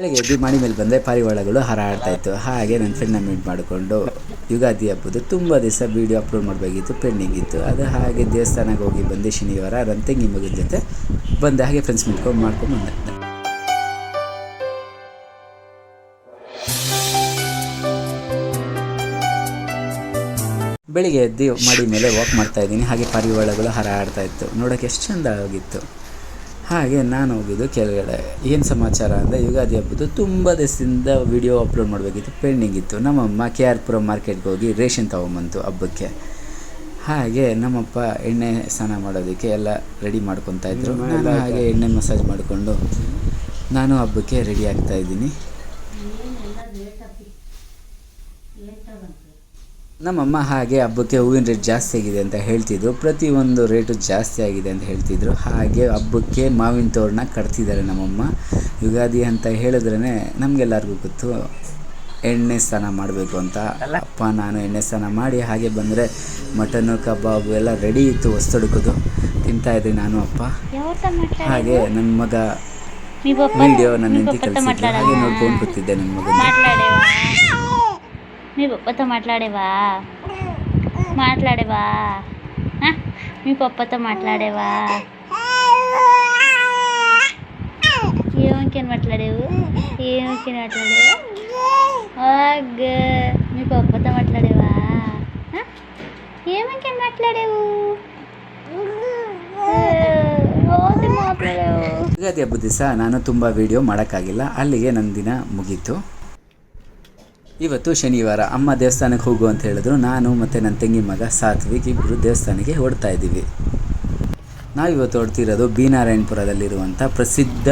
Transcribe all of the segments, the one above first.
ಬೆಳಗ್ಗೆ ಎದ್ದು ಮಾಡಿ ಮೇಲೆ ಬಂದರೆ ಪಾರಿವಾಳಗಳು ಹಾರಾಡ್ತಾ ಇತ್ತು. ಹಾಗೆ ನನ್ನ ಫ್ರೆಂಡ್ನ ಮೀಟ್ ಮಾಡಿಕೊಂಡು ಯುಗಾದಿ ಹಬ್ಬದು ತುಂಬ ದಿವಸ ವೀಡಿಯೋ ಅಪ್ಲೋಡ್ ಮಾಡಬೇಕಿತ್ತು, ಪೆಂಡಿಂಗ್ ಇತ್ತು. ಅದು ಹಾಗೆ ದೇವಸ್ಥಾನಕ್ಕೆ ಹೋಗಿ ಬಂದೆ ಶನಿವಾರ. ನನ್ನ ತಂಗಿ ಮಗನ ಜೊತೆ ಬಂದೆ, ಹಾಗೆ ಫ್ರೆಂಡ್ಸ್ ಮಾಡ್ಕೊಂಡು ಬಂದೆ. ಬೆಳಿಗ್ಗೆ ಎದ್ದು ಮಾಡಿ ಮೇಲೆ ವಾಕ್ ಮಾಡ್ತಾಯಿದ್ದೀನಿ. ಹಾಗೆ ಪಾರಿವಾಳಗಳು ಹಾರಾಡ್ತಾ ಇತ್ತು, ನೋಡೋಕ್ಕೆ ಎಷ್ಟು ಚೆಂದ ಆಗಿತ್ತು. ಹಾಗೆ ನಾನು ಹೋಗಿದ್ದು ಕೆಳಗಡೆ. ಏನು ಸಮಾಚಾರ ಅಂದರೆ ಯುಗಾದಿ ಹಬ್ಬದ್ದು ತುಂಬ ದಿವಸದಿಂದ ವೀಡಿಯೋ ಅಪ್ಲೋಡ್ ಮಾಡಬೇಕಿತ್ತು, ಪೆಂಡಿಂಗ್ ಇತ್ತು. ನಮ್ಮಮ್ಮ KR ಪುರಂ ಮಾರ್ಕೆಟ್ಗೆ ಹೋಗಿ ರೇಷನ್ ತೊಗೊಂಬಂತು ಹಬ್ಬಕ್ಕೆ. ಹಾಗೆ ನಮ್ಮಪ್ಪ ಎಣ್ಣೆ ಸ್ನಾನ ಮಾಡೋದಕ್ಕೆ ಎಲ್ಲ ರೆಡಿ ಮಾಡ್ಕೊತಾಯಿದ್ರು. ನಾನು ಹಾಗೆ ಎಣ್ಣೆ ಮಸಾಜ್ ಮಾಡಿಕೊಂಡು ನಾನು ಹಬ್ಬಕ್ಕೆ ರೆಡಿ ಆಗ್ತಾಯಿದ್ದೀನಿ. ನಮ್ಮಮ್ಮ ಹಾಗೆ ಹಬ್ಬಕ್ಕೆ ಹೂವಿನ ರೇಟ್ ಜಾಸ್ತಿ ಆಗಿದೆ ಅಂತ ಹೇಳ್ತಿದ್ರು, ಪ್ರತಿಯೊಂದು ರೇಟು ಜಾಸ್ತಿ ಆಗಿದೆ ಅಂತ ಹೇಳ್ತಿದ್ರು. ಹಾಗೆ ಹಬ್ಬಕ್ಕೆ ಮಾವಿನ ತೋರಣ ಕಟ್ತಿದ್ದಾರೆ ನಮ್ಮಮ್ಮ. ಯುಗಾದಿ ಅಂತ ಹೇಳಿದ್ರೇ ನಮಗೆಲ್ಲರಿಗೂ ಗೊತ್ತು ಎಣ್ಣೆ ಸ್ನಾನ ಮಾಡಬೇಕು ಅಂತ. ಅಪ್ಪ ನಾನು ಎಣ್ಣೆ ಸ್ನಾನ ಮಾಡಿ ಹಾಗೆ ಬಂದರೆ ಮಟನ್ನು ಕಬಾಬು ಎಲ್ಲ ರೆಡಿ ಇತ್ತು, ಹೊಸ್ತುಡುಕೋದು ತಿಂತಾಯಿದ್ರಿ ನಾನು ಅಪ್ಪ. ಹಾಗೆ ನನ್ನ ಮಗ ವಿಡಿಯೋ ನನ್ನ ಹೆಂಡತಿ ಕಳಿಸಿದ್ರು, ಹಾಗೆ ನೋಡ್ಕೊಂಡು ಕೂತಿದ್ದೆ ನನ್ನ ಮಗ. మీ పప్పతో మాట్లాడేవా మీ పప్పతో మాట్లాడేవా ఏమకి మాట్లాడేవు మీ పప్పతో మాట్లాడేవా ఏమకి మాట్లాడేవు ಯುಗಾದಿ ಹಬ್ಬದ ದಿವಸ ನಾನು ತುಂಬ ವೀಡಿಯೋ ಮಾಡೋಕ್ಕಾಗಿಲ್ಲ, ಅಲ್ಲಿಗೆ ನನ್ನ ದಿನ ಮುಗೀತು. ಇವತ್ತು ಶನಿವಾರ, ಅಮ್ಮ ದೇವಸ್ಥಾನಕ್ಕೆ ಹೋಗು ಅಂತ ಹೇಳಿದ್ರು. ನಾನು ಮತ್ತು ನನ್ನ ತಂಗಿ ಮಗ ಸಾತ್ವಿಕ್ ಇಬ್ಬರು ದೇವಸ್ಥಾನಕ್ಕೆ ಹೊರಡ್ತಾ ಇದ್ದೀವಿ. ನಾವಿವತ್ತು ಹೊರಡ್ತಿರೋದು ಬಿ.ನಾರಾಯಣಪುರದಲ್ಲಿರುವಂಥ ಪ್ರಸಿದ್ಧ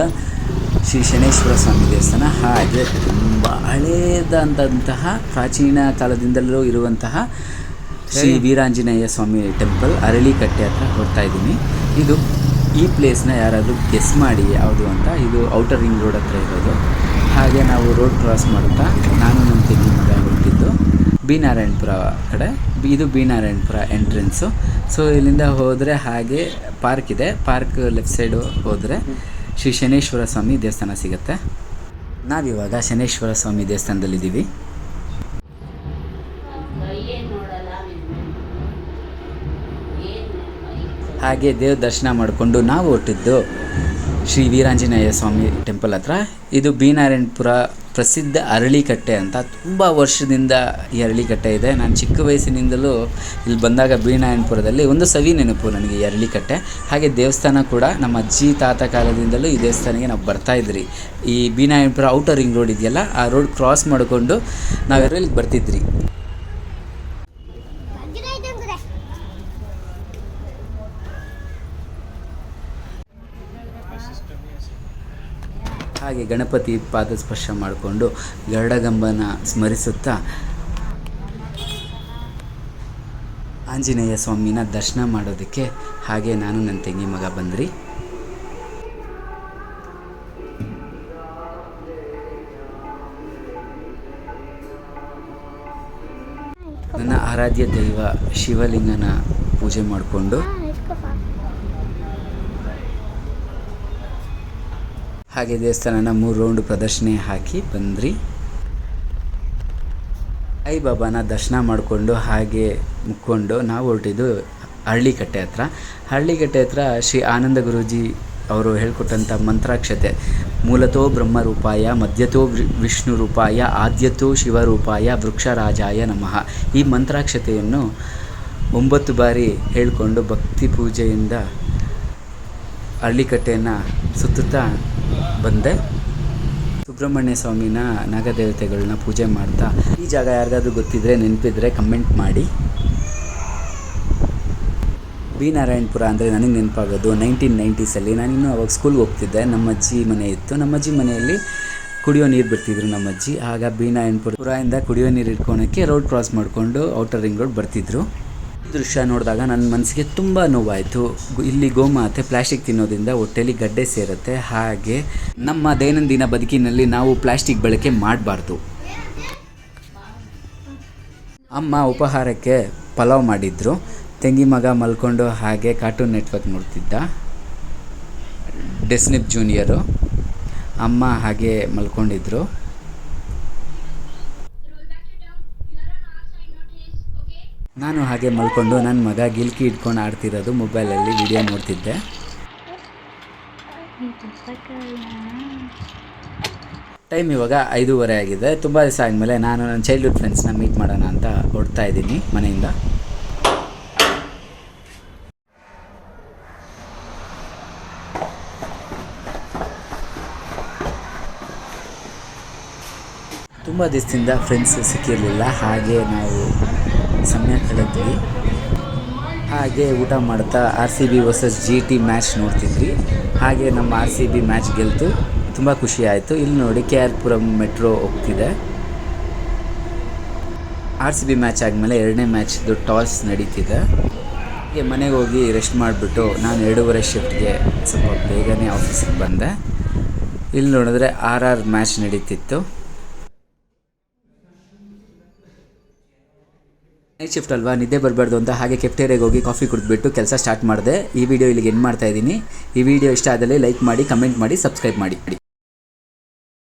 ಶ್ರೀ ಶನೇಶ್ವರ ಸ್ವಾಮಿ ದೇವಸ್ಥಾನ. ಹಾಗೆ ತುಂಬ ಹಳೇದಂತಹ ಪ್ರಾಚೀನ ಕಾಲದಿಂದಲೂ ಇರುವಂತಹ ಶ್ರೀ ವೀರಾಂಜನೇಯ ಸ್ವಾಮಿ ಟೆಂಪಲ್ ಅರಳಿಕಟ್ಟೆ ಹತ್ರ ಹೊರಡ್ತಾ ಇದ್ದೀನಿ. ಈ ಪ್ಲೇಸ್ನ ಯಾರಾದರೂ ಗೆಸ್ ಮಾಡಿ ಯಾವುದು ಅಂತ. ಇದು ಔಟರ್ ರಿಂಗ್ ರೋಡ್ ಹತ್ರ ಇರೋದು. ಹಾಗೆ ನಾವು ರೋಡ್ ಕ್ರಾಸ್ ಮಾಡುತ್ತಾ ನಾನು ನಮ್ಮ ತಂಗಿ ಮಗ ಹೊರಟಿದ್ದು ಬಿ.ನಾರಾಯಣಪುರ ಕಡೆ. ಇದು ಬಿ.ನಾರಾಯಣಪುರ ಎಂಟ್ರೆನ್ಸು. ಸೊ ಇಲ್ಲಿಂದ ಹೋದರೆ ಹಾಗೆ ಪಾರ್ಕ್ ಇದೆ, ಪಾರ್ಕ್ ಲೆಫ್ಟ್ ಸೈಡು ಹೋದರೆ ಶ್ರೀ ಶನೇಶ್ವರ ಸ್ವಾಮಿ ದೇವಸ್ಥಾನ ಸಿಗುತ್ತೆ. ನಾವಿವಾಗ ಶನೇಶ್ವರ ಸ್ವಾಮಿ ದೇವಸ್ಥಾನದಲ್ಲಿದ್ದೀವಿ. ಹಾಗೆ ದೇವ್ರ ದರ್ಶನ ಮಾಡಿಕೊಂಡು ನಾವು ಹೊರಟಿದ್ದು ಶ್ರೀ ವೀರಾಂಜನೇಯ ಸ್ವಾಮಿ ಟೆಂಪಲ್ ಹತ್ರ. ಇದು ಬಿ.ನಾರಾಯಣಪುರ ಪ್ರಸಿದ್ಧ ಅರಳಿಕಟ್ಟೆ ಅಂತ. ತುಂಬ ವರ್ಷದಿಂದ ಈ ಅರಳಿಕಟ್ಟೆ ಇದೆ. ನಾನು ಚಿಕ್ಕ ವಯಸ್ಸಿನಿಂದಲೂ ಇಲ್ಲಿ ಬಂದಾಗ ಬಿ.ನಾರಾಯಣಪುರದಲ್ಲಿ ಒಂದು ಸವಿ ನೆನಪು ನನಗೆ ಈ ಅರಳಿಕಟ್ಟೆ. ಹಾಗೆ ದೇವಸ್ಥಾನ ಕೂಡ ನಮ್ಮ ಅಜ್ಜಿ ತಾತ ಕಾಲದಿಂದಲೂ ಈ ದೇವಸ್ಥಾನಕ್ಕೆ ನಾವು ಬರ್ತಾಯಿದ್ರಿ. ಈ ಬಿ.ನಾರಾಯಣಪುರ ಔಟರ್ ರಿಂಗ್ ರೋಡ್ ಇದೆಯಲ್ಲ, ಆ ರೋಡ್ ಕ್ರಾಸ್ ಮಾಡಿಕೊಂಡು ನಾವೆಲ್ಲ ಬರ್ತಿದ್ರಿ. ಹಾಗೆ ಗಣಪತಿ ಪಾದ ಸ್ಪರ್ಶ ಮಾಡಿಕೊಂಡು ಗರುಡಗಂಬನ ಸ್ಮರಿಸುತ್ತಾ ಆಂಜನೇಯ ಸ್ವಾಮಿನ ದರ್ಶನ ಮಾಡೋದಕ್ಕೆ ಹಾಗೆ ನಾನು ನನ್ನ ತಂಗಿ ಮಗ ಬಂದ್ರಿ. ನನ್ನ ಆರಾಧ್ಯ ದೈವ ಶಿವಲಿಂಗನ ಪೂಜೆ ಮಾಡಿಕೊಂಡು ಹಾಗೆ ದೇವಸ್ಥಾನನ 3 ರೌಂಡ್ ಪ್ರದಕ್ಷಿಣೆ ಹಾಕಿ ಬಂದ್ರಿ. ಸಾಯಿಬಾಬಾನ ದರ್ಶನ ಮಾಡಿಕೊಂಡು ಹಾಗೆ ಮುಕ್ಕೊಂಡು ನಾವು ಹೊರಟಿದ್ದು ಹಳ್ಳಿಕಟ್ಟೆ ಹತ್ರ. ಹಳ್ಳಿಕಟ್ಟೆ ಹತ್ರ ಶ್ರೀ ಆನಂದ ಗುರೂಜಿ ಅವರು ಹೇಳ್ಕೊಟ್ಟಂಥ ಮಂತ್ರಾಕ್ಷತೆ, ಮೂಲತೋ ಬ್ರಹ್ಮರೂಪಾಯ, ಮಧ್ಯತೋ ವಿಷ್ಣು ರೂಪಾಯ, ಆದ್ಯತೋ ಶಿವರೂಪಾಯ, ವೃಕ್ಷರಾಜಾಯ ನಮಃ. ಈ ಮಂತ್ರಾಕ್ಷತೆಯನ್ನು 9 ಬಾರಿ ಹೇಳಿಕೊಂಡು ಭಕ್ತಿ ಪೂಜೆಯಿಂದ ಹಳ್ಳಿಕಟ್ಟೆಯನ್ನು ಸುತ್ತುತ್ತಾ ಬಂದೆ. ಸುಬ್ರಹ್ಮಣ್ಯ ಸ್ವಾಮಿನ ನಾಗದೇವತೆಗಳನ್ನ ಪೂಜೆ ಮಾಡ್ತಾ. ಈ ಜಾಗ ಯಾರಿಗಾದ್ರೂ ಗೊತ್ತಿದ್ದರೆ ನೆನಪಿದ್ರೆ ಕಮೆಂಟ್ ಮಾಡಿ. ಬಿ.ನಾರಾಯಣಪುರ ಅಂದರೆ ನನಗೆ ನೆನಪಾಗೋದು 1990ಸಲ್ಲಿ. ನಾನಿನ್ನೂ ಅವಾಗ ಸ್ಕೂಲ್ಗೆ ಹೋಗ್ತಿದ್ದೆ. ನಮ್ಮ ಅಜ್ಜಿ ಮನೆ ಇತ್ತು. ನಮ್ಮ ಅಜ್ಜಿ ಮನೆಯಲ್ಲಿ ಕುಡಿಯೋ ನೀರು ಬಿಡ್ತಿದ್ರು ನಮ್ಮ ಅಜ್ಜಿ. ಆಗ ಬಿ.ನಾರಾಯಣಪುರದಿಂದ ಕುಡಿಯೋ ನೀರು ಇಟ್ಕೊಳಕ್ಕೆ ರೋಡ್ ಕ್ರಾಸ್ ಮಾಡಿಕೊಂಡು ಔಟರ್ ರಿಂಗ್ ರೋಡ್ ಬರ್ತಿದ್ರು. ದೃಶ್ಯ ನೋಡಿದಾಗ ನನ್ನ ಮನಸ್ಸಿಗೆ ತುಂಬ ನೋವಾಯಿತು. ಇಲ್ಲಿ ಗೋಮಾತೆ ಪ್ಲಾಸ್ಟಿಕ್ ತಿನ್ನೋದ್ರಿಂದ ಹೊಟ್ಟೆಲಿ ಗಡ್ಡೆ ಸೇರುತ್ತೆ. ಹಾಗೆ ನಮ್ಮ ದೈನಂದಿನ ಬದುಕಿನಲ್ಲಿ ನಾವು ಪ್ಲಾಸ್ಟಿಕ್ ಬಳಕೆ ಮಾಡಬಾರ್ದು. ಅಮ್ಮ ಉಪಹಾರಕ್ಕೆ ಪಲಾವ್ ಮಾಡಿದ್ರು. ತಂಗಿ ಮಗ ಮಲ್ಕೊಂಡು ಹಾಗೆ ಕಾರ್ಟೂನ್ ನೆಟ್ವರ್ಕ್ ನೋಡ್ತಿದ್ದ, ಡೆಸ್ನಿಪ್ ಜೂನಿಯರು. ಅಮ್ಮ ಹಾಗೆ ಮಲ್ಕೊಂಡಿದ್ರು. ನಾನು ಹಾಗೆ ಮಲ್ಕೊಂಡು ನನ್ನ ಮಗ ಗಿಲ್ಕಿ ಇಟ್ಕೊಂಡು ಆಡ್ತಿರೋದು ಮೊಬೈಲಲ್ಲಿ ವಿಡಿಯೋ ನೋಡ್ತಿದ್ದೆ. ಟೈಮ್ ಇವಾಗ 5:30 ಆಗಿದೆ. ತುಂಬ ದಿವಸ ಆದಮೇಲೆ ನಾನು ನನ್ನ ಚೈಲ್ಡ್ಹುಡ್ ಫ್ರೆಂಡ್ಸ್ನ ಮೀಟ್ ಮಾಡೋಣ ಅಂತ ಹೊರಡ್ತಾ ಇದ್ದೀನಿ ಮನೆಯಿಂದ. ತುಂಬ ದಿವಸದಿಂದ ಫ್ರೆಂಡ್ಸ್ ಸಿಕ್ಕಿರಲಿಲ್ಲ, ಹಾಗೆ ನಾವು ಸಮಯ ಕಳೆದ್ವಿ. ಹಾಗೆ ಊಟ ಮಾಡ್ತಾ RCB ವರ್ಸಸ್ GT ಮ್ಯಾಚ್ ನೋಡ್ತಿದ್ವಿ. ಹಾಗೆ ನಮ್ಮ RCB ಮ್ಯಾಚ್ ಗೆಲ್ತು, ತುಂಬ ಖುಷಿ ಆಯಿತು. ಇಲ್ಲಿ ನೋಡಿ KR ಪುರಂ ಮೆಟ್ರೋ ಹೋಗ್ತಿದೆ. RCB ಮ್ಯಾಚ್ ಆದಮೇಲೆ ಎರಡನೇ ಮ್ಯಾಚ್ದು ಟಾಸ್ ನಡೀತಿದೆ. ಹಾಗೆ ಮನೆಗೆ ಹೋಗಿ ರೆಸ್ಟ್ ಮಾಡಿಬಿಟ್ಟು ನಾನು 2:30 ಶಿಫ್ಟ್ಗೆ ಸ್ವಲ್ಪ ಬೇಗನೆ ಆಫೀಸಿಗೆ ಬಂದೆ. ಇಲ್ಲಿ ನೋಡಿದ್ರೆ RR ಮ್ಯಾಚ್ ನಡೀತಿತ್ತು. ನೈಟ್ ಶಿಫ್ಟ್ ಅಲ್ವಾ, ನಿದ್ದೆ ಬರಬಾರ್ದು ಅಂತ ಹಾಗೆ ಕೆಫ್ಟೇರಿಯಾಗೆ ಹೋಗಿ ಕಾಫಿ ಕುಡಿದ್ಬಿಟ್ಟು ಕೆಲಸ ಸ್ಟಾರ್ಟ್ ಮಾಡಿದೆ. ಈ ವಿಡಿಯೋ ಇಲ್ಲಿಗೆ ಎಂಡ್ ಮಾಡ್ತಾ ಇದ್ದೀನಿ. ಈ ವಿಡಿಯೋ ಇಷ್ಟ ಆದಲ್ಲಿ ಲೈಕ್ ಮಾಡಿ, ಕಮೆಂಟ್ ಮಾಡಿ, ಸಬ್ಸ್ಕ್ರೈಬ್ ಮಾಡಿ.